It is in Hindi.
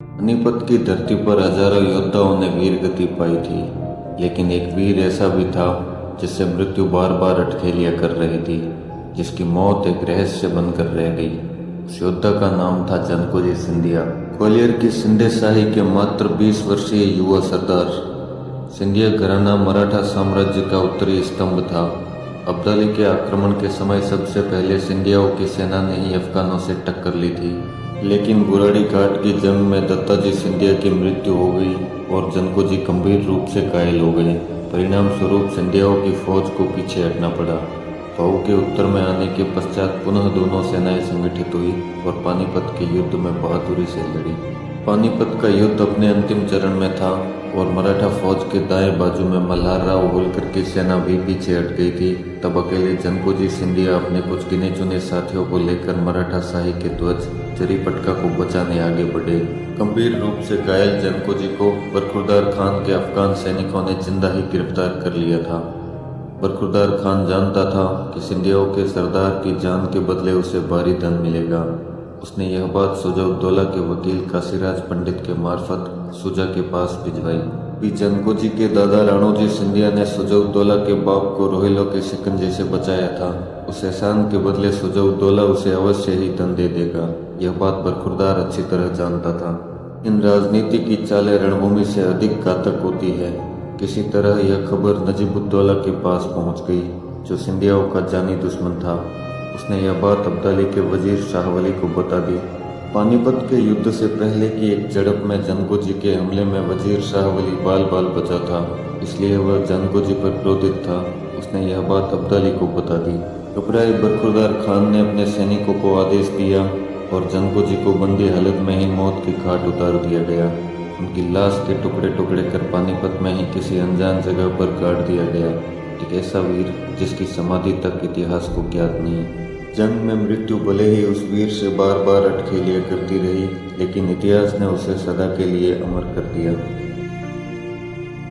पानीपत की धरती पर हजारों योद्धाओं ने वीर गति पाई थी, लेकिन एक वीर ऐसा भी था जिससे मृत्यु बार बार अटखेलियां कर रही थी, जिसकी मौत एक रहस्य बनकर रह गई। उस योद्धा का नाम था जनकोजी सिंधिया। ग्वालियर की सिंधे शाही के मात्र 20 वर्षीय युवा सरदार। सिंधिया घराना मराठा साम्राज्य का उत्तरी स्तंभ था। अब्दाली के आक्रमण के समय सबसे पहले सिंधियाओं की सेना ने ही अफगानों से टक्कर ली थी, लेकिन बुराड़ी घाट की जंग में दत्ताजी सिंधिया की मृत्यु हो गई और जनकोजी गंभीर रूप से घायल हो गए। परिणाम स्वरूप सिंधियाओं की फौज को पीछे हटना पड़ा। भाऊ के उत्तर में आने के पश्चात पुनः दोनों सेनाएं संगठित हुई और पानीपत के युद्ध में बहादुरी से लड़ी। पानीपत का युद्ध अपने अंतिम चरण में था और मराठा फौज के दाएं बाजू में मल्हारराव होलकर की सेना भी पीछे हट गई थी। तब अकेले जनकोजी सिंधिया अपने कुछ गिने चुने साथियों को लेकर मराठा शाही के ध्वज जरीपटका को बचाने आगे बढ़े। गंभीर रूप से घायल जनकोजी को बरखुरदार खान के अफगान सैनिकों ने जिंदा ही गिरफ्तार कर लिया था। बरखुरदार खान जानता था कि सिंधियाओं के सरदार की जान के बदले उसे भारी धन मिलेगा। उसने यह बात सुजाउद्दौला के वकील काशीराज पंडित के मार्फत सुजा के पास भिजवाई। जनकोजी के दादा राणोजी सिंधिया ने सुजाउद्दौला के बाप को रोहिलों के शिकंजे से बचाया था। उस एहसान के बदले सुजाउद्दौला उसे अवश्य ही धन दे देगा। यह बात बरखुरदार अच्छी तरह जानता था। इन राजनीति की चालें रणभूमि से अधिक घातक होती है। किसी तरह यह खबर नजीबुद्दौला के पास पहुंच गई, जो सिंधियाओं का जानी दुश्मन था। उसने यह बात अब्दाली के वजीर शाहवली को बता दी। पानीपत के युद्ध से पहले की एक झड़प में जनकोजी के हमले में वजीर शाहवली बाल बाल बचा था, इसलिए वह जनकोजी पर क्रोधित था। उसने यह बात अब्दाली को बता दी। घबराए बरखुरदार खान ने अपने सैनिकों को आदेश दिया और जनकोजी को बंदी हालत में ही मौत की घाट उतार दिया गया। उनकी लाश के टुकड़े टुकड़े कर पानीपत में ही किसी अनजान जगह पर गाड़ दिया गया। एक ऐसा वीर जिसकी समाधि तक इतिहास को ज्ञात नहीं। जंग में मृत्यु भले ही उस वीर से बार बार अटखेलियां करती रही, लेकिन इतिहास ने उसे सदा के लिए अमर कर दिया।